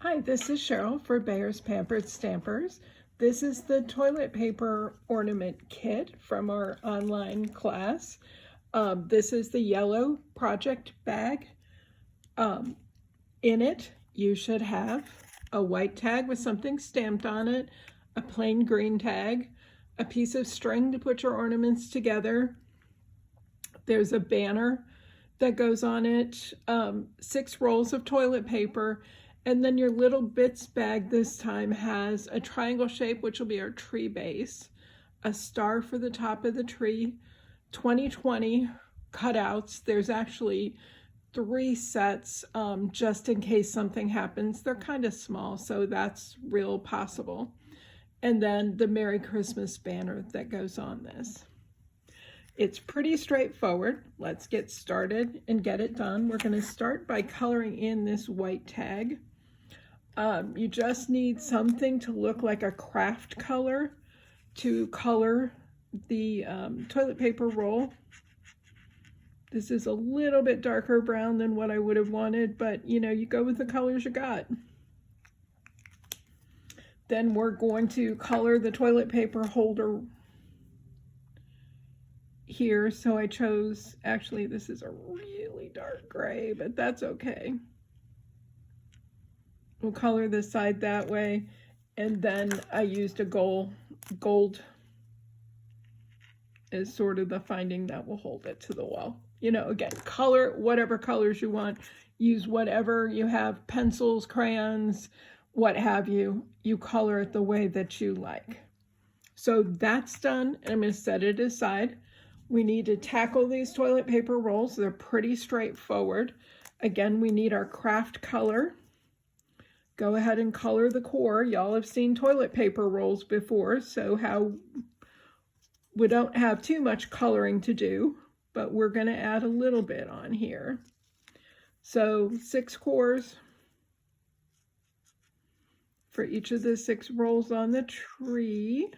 Hi, this is Cheryl for Bayer's Pampered Stampers. This is the toilet paper ornament kit from our online class. This is the yellow project bag. In it, you should have a white tag with something stamped on it, a plain green tag, a piece of string to put your ornaments together. There's a banner that goes on it, 6 rolls of toilet paper, and then your little bits bag this time has a triangle shape, which will be our tree base, a star for the top of the tree, 2020 cutouts. There's actually 3 sets just in case something happens. They're kind of small, so that's real possible. And then the Merry Christmas banner that goes on this. It's pretty straightforward. Let's get started and get it done. We're going to start by coloring in this white tag. You just need something to look like a craft color to color the toilet paper roll. This is a little bit darker brown than what I would have wanted, but you go with the colors you got. Then we're going to color the toilet paper holder here. So I chose, actually this is a really dark gray, but that's okay. We'll color the side that way, and then I used a gold as sort of the finding that will hold it to the wall. Again, color whatever colors you want, use whatever you have, pencils, crayons, what have you. You color it the way that you like. So that's done, and I'm going to set it aside. We need to tackle these toilet paper rolls. They're pretty straightforward. Again, we need our craft color. Go ahead and color the core. Y'all have seen toilet paper rolls before, so we don't have too much coloring to do, but we're going to add a little bit on here. So 6 cores for each of the 6 rolls on the tree.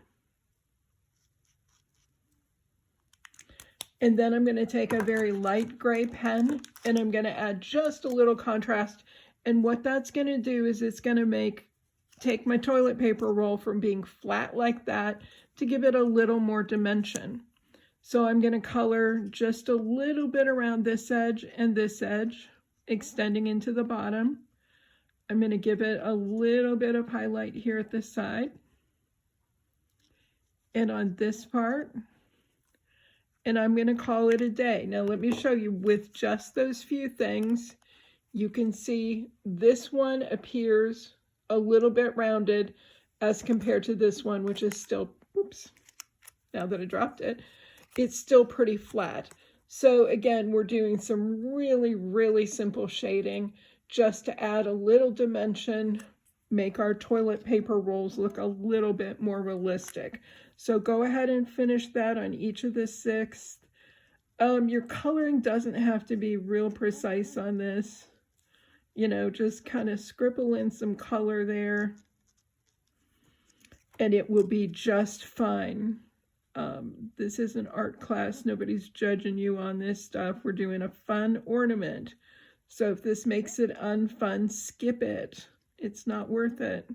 And then I'm going to take a very light gray pen and I'm going to add just a little contrast. And what that's going to do is it's going to take my toilet paper roll from being flat like that to give it a little more dimension. So I'm going to color just a little bit around this edge and this edge, extending into the bottom. I'm going to give it a little bit of highlight here at the side and on this part. And I'm going to call it a day. Now let me show you with just those few things. You can see this one appears a little bit rounded as compared to this one, which is still, oops, now that I dropped it, it's still pretty flat. So again, we're doing some really, really simple shading just to add a little dimension, make our toilet paper rolls look a little bit more realistic. So go ahead and finish that on each of the 6. Your coloring doesn't have to be real precise on this. Just kind of scribble in some color there and it will be just fine. This is an art class. Nobody's judging you on this stuff. We're doing a fun ornament. So if this makes it unfun, skip it. It's not worth it.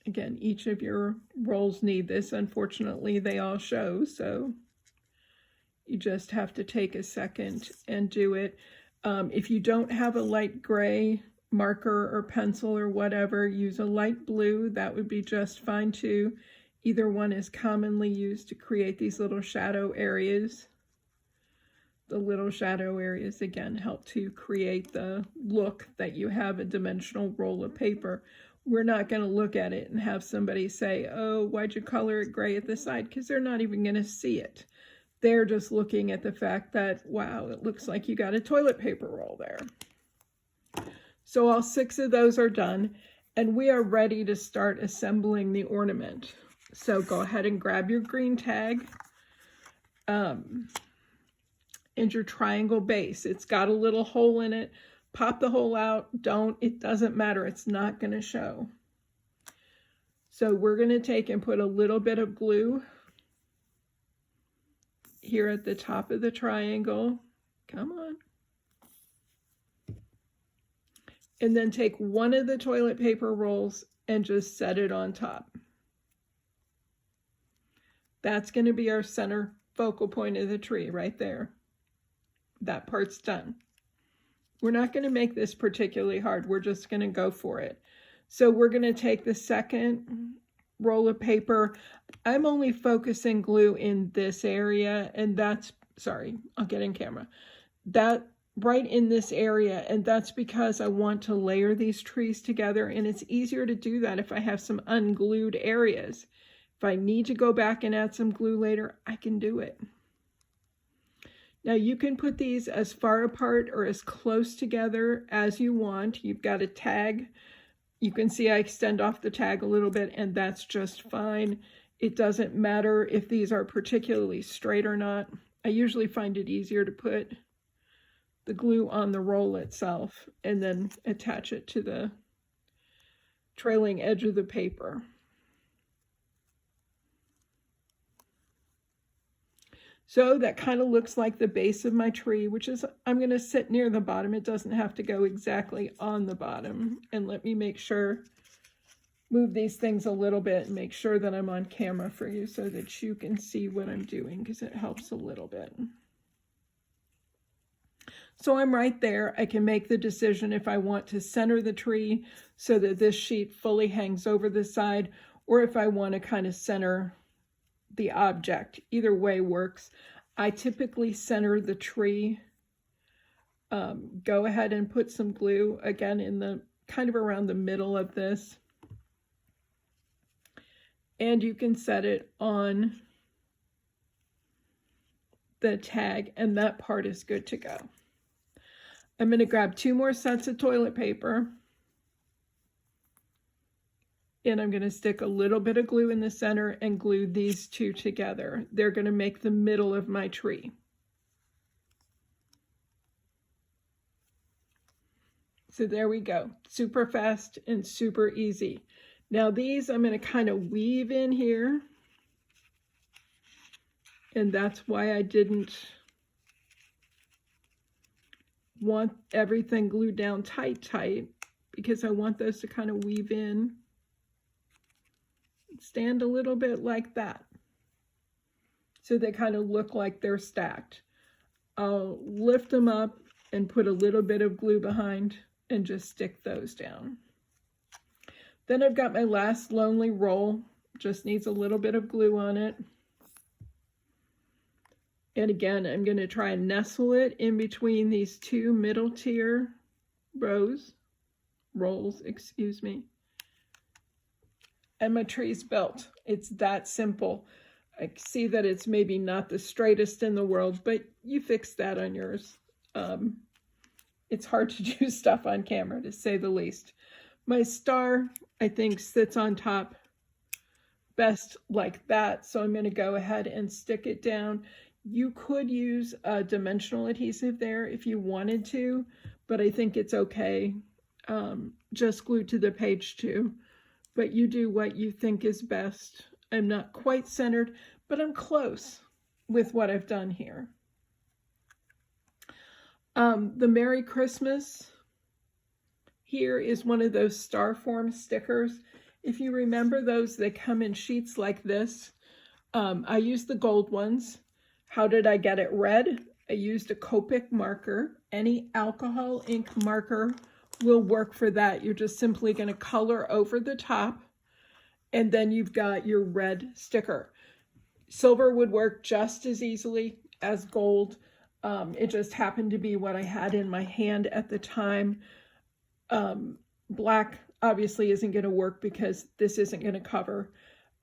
Again, each of your rolls need this. Unfortunately, they all show, so you just have to take a second and do it. If you don't have a light gray marker or pencil or whatever, use a light blue. That would be just fine too. Either one is commonly used to create these little shadow areas. The little shadow areas, again, help to create the look that you have a dimensional roll of paper. We're not going to look at it and have somebody say, oh, why'd you color it gray at the side? Because they're not even going to see it. They're just looking at the fact that, wow, it looks like you got a toilet paper roll there. So all 6 of those are done, and we are ready to start assembling the ornament. So go ahead and grab your green tag and your triangle base. It's got a little hole in it. Pop the hole out. It doesn't matter. It's not going to show. So we're going to take and put a little bit of glue here at the top of the triangle. Come on. And then take one of the toilet paper rolls and just set it on top. That's going to be our center focal point of the tree right there. That part's done. We're not going to make this particularly hard. We're just going to go for it. So we're going to take the second roll of paper. I'm only focusing glue in this area, and that's, sorry, I'll get in camera. That right in this area, and that's because I want to layer these trees together, and it's easier to do that if I have some unglued areas. If I need to go back and add some glue later, I can do it. Now you can put these as far apart or as close together as you want. You've got a tag. You can see I extend off the tag a little bit, and that's just fine. It doesn't matter if these are particularly straight or not. I usually find it easier to put the glue on the roll itself and then attach it to the trailing edge of the paper. So that kind of looks like the base of my tree, which is, I'm going to sit near the bottom. It doesn't have to go exactly on the bottom. And let me make sure, move these things a little bit and make sure that I'm on camera for you so that you can see what I'm doing, because it helps a little bit. So I'm right there. I can make the decision if I want to center the tree so that this sheet fully hangs over the side, or if I want to kind of center the object. Either way works. I typically center the tree. Go ahead and put some glue again in the kind of around the middle of this. And you can set it on the tag, and that part is good to go. I'm going to grab 2 more sets of toilet paper. And I'm going to stick a little bit of glue in the center and glue these 2 together. They're going to make the middle of my tree. So there we go. Super fast and super easy. Now these I'm going to kind of weave in here. And that's why I didn't want everything glued down tight, because I want those to kind of weave in. Stand a little bit like that, so they kind of look like they're stacked. I'll lift them up and put a little bit of glue behind and just stick those down. Then I've got my last lonely roll, just needs a little bit of glue on it. And again, I'm going to try and nestle it in between these 2 middle tier rolls, excuse me. And my tree's built. It's that simple. I see that it's maybe not the straightest in the world, but you fix that on yours. It's hard to do stuff on camera, to say the least. My star, I think, sits on top best like that, so I'm going to go ahead and stick it down. You could use a dimensional adhesive there if you wanted to, but I think it's okay. Just glued to the page too. But you do what you think is best. I'm not quite centered, but I'm close with what I've done here. The Merry Christmas here is one of those star form stickers. If you remember those, they come in sheets like this. I used the gold ones. How did I get it red? I used a Copic marker. Any alcohol ink marker will work for that. You're just simply going to color over the top, and then you've got your red sticker. Silver would work just as easily as gold. It just happened to be what I had in my hand at the time. Black obviously isn't going to work because this isn't going to cover.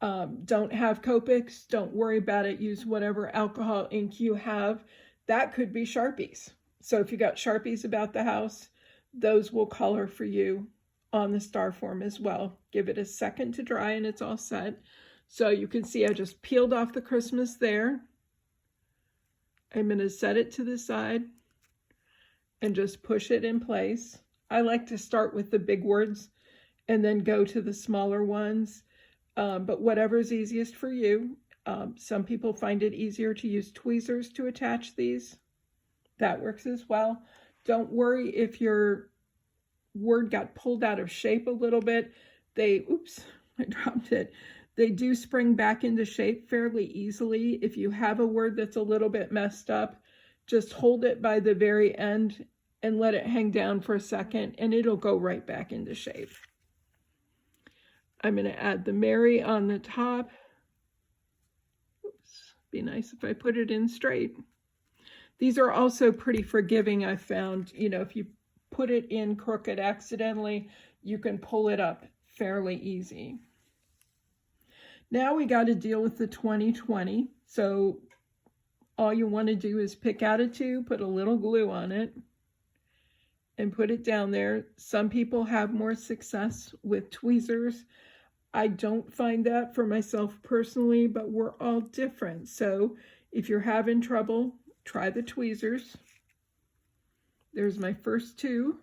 Don't have Copics, don't worry about it. Use whatever alcohol ink you have. That could be Sharpies. So if you got Sharpies about the house, those will color for you on the star form as well. Give it a second to dry and it's all set. So you can see I just peeled off the Christmas there. I'm going to set it to the side and just push it in place. I like to start with the big words and then go to the smaller ones, but whatever's easiest for you. Some people find it easier to use tweezers to attach these. That works as well. Don't worry if your word got pulled out of shape a little bit. Oops, I dropped it. They do spring back into shape fairly easily. If you have a word that's a little bit messed up, just hold it by the very end and let it hang down for a second, and it'll go right back into shape. I'm going to add the Mary on the top. Oops, be nice if I put it in straight. These are also pretty forgiving, I've found. You know, if you put it in crooked accidentally, you can pull it up fairly easy. Now we got to deal with the 2020. So all you want to do is pick out a tube, put a little glue on it, and put it down there. Some people have more success with tweezers. I don't find that for myself personally, but we're all different. So if you're having trouble, try the tweezers. There's my first two.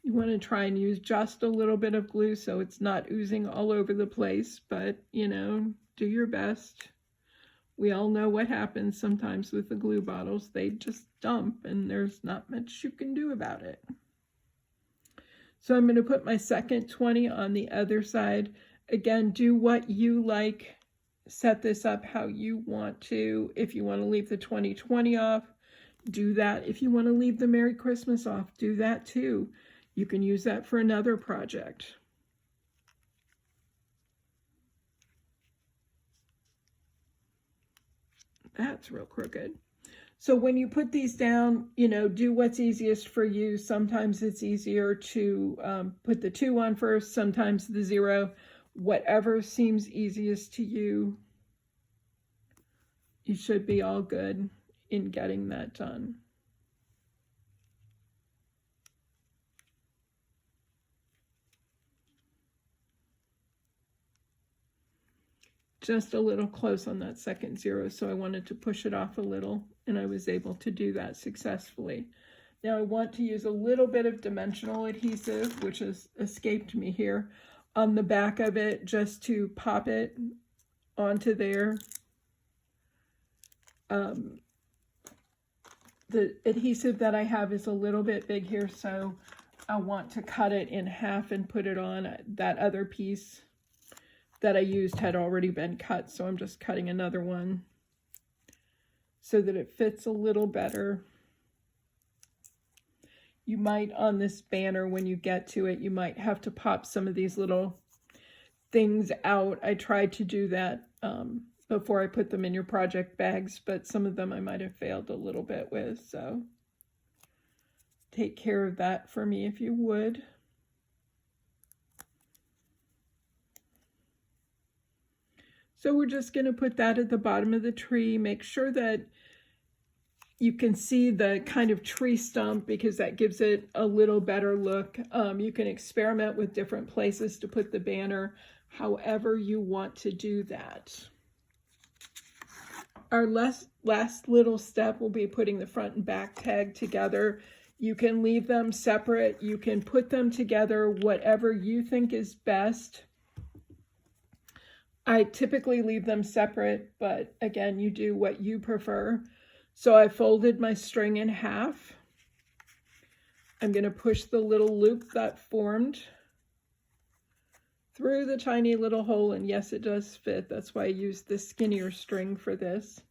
You want to try and use just a little bit of glue so it's not oozing all over the place, but, you know, do your best. We all know what happens sometimes with the glue bottles. They just dump and there's not much you can do about it. So I'm going to put my second 20 on the other side. Again, do what you like. Set this up how you want to. If you want to leave the 2020 off, do that. If you want to leave the Merry Christmas off, do that too. You can use that for another project. That's real crooked. So when you put these down, you know, do what's easiest for you. Sometimes it's easier to put the 2 on first, sometimes the 0. Whatever seems easiest to you, you should be all good in getting that done. Just a little close on that second 0, so I wanted to push it off a little, and I was able to do that successfully. Now I want to use a little bit of dimensional adhesive, which has escaped me here, on the back of it, just to pop it onto there. The adhesive that I have is a little bit big here, so I want to cut it in half and put it on. That other piece that I used had already been cut, so I'm just cutting another one so that it fits a little better. You might, on this banner, when you get to it, you might have to pop some of these little things out. I tried to do that before I put them in your project bags, but some of them I might have failed a little bit with, so take care of that for me if you would. So we're just going to put that at the bottom of the tree. Make sure that you can see the kind of tree stump because that gives it a little better look. You can experiment with different places to put the banner, however you want to do that. Our last little step will be putting the front and back tag together. You can leave them separate. You can put them together, whatever you think is best. I typically leave them separate, but again, you do what you prefer. So I folded my string in half. I'm going to push the little loop that formed through the tiny little hole, and yes, it does fit. That's why I used the skinnier string for this.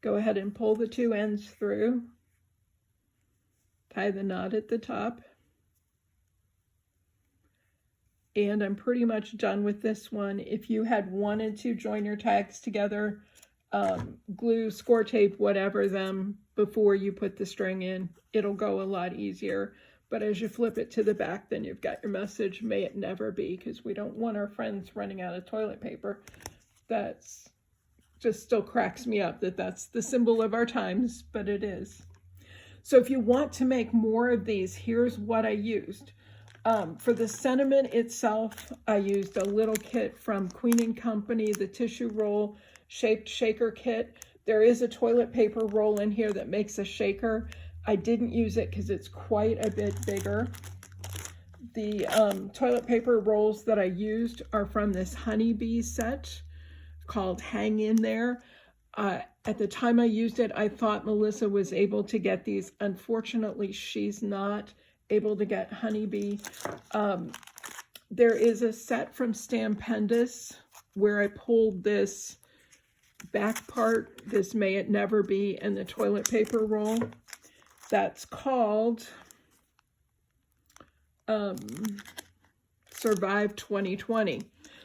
Go ahead and pull the 2 ends through. Tie the knot at the top. And I'm pretty much done with this one. If you had wanted to join your tags together, glue, score tape, whatever them before you put the string in, it'll go a lot easier. But as you flip it to the back, then you've got your message, may it never be, because we don't want our friends running out of toilet paper. That's just still cracks me up that that's the symbol of our times, but it is. So if you want to make more of these, here's what I used. For the sentiment itself, I used a little kit from Queen & Company, the tissue roll shaped shaker kit. There is a toilet paper roll in here that makes a shaker. I didn't use it because it's quite a bit bigger. The toilet paper rolls that I used are from this honeybee set called Hang In There. At the time I used it, I thought Melissa was able to get these. Unfortunately, she's not able to get honeybee. There is a set from Stampendous where I pulled this back part, this May It Never Be, and the toilet paper roll. That's called Survived 2020.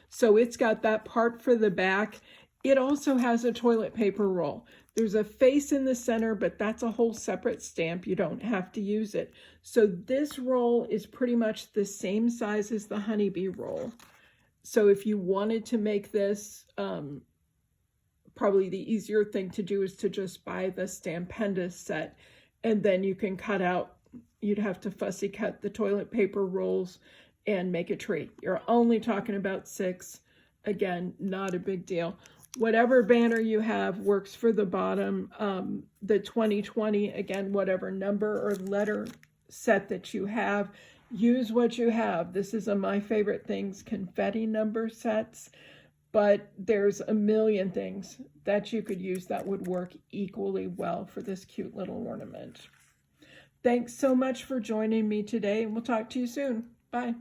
So it's got that part for the back. It also has a toilet paper roll. There's a face in the center, but that's a whole separate stamp. You don't have to use it. So this roll is pretty much the same size as the honeybee roll. So if you wanted to make this, probably the easier thing to do is to just buy the Stampendous set, and then you can cut out, you'd have to fussy cut the toilet paper rolls and make a tree. You're only talking about 6. Again, not a big deal. Whatever banner you have works for the bottom. The 2020, again, whatever number or letter set that you have, use what you have. This is my favorite things, confetti number sets, but there's a million things that you could use that would work equally well for this cute little ornament. Thanks so much for joining me today, and we'll talk to you soon. Bye.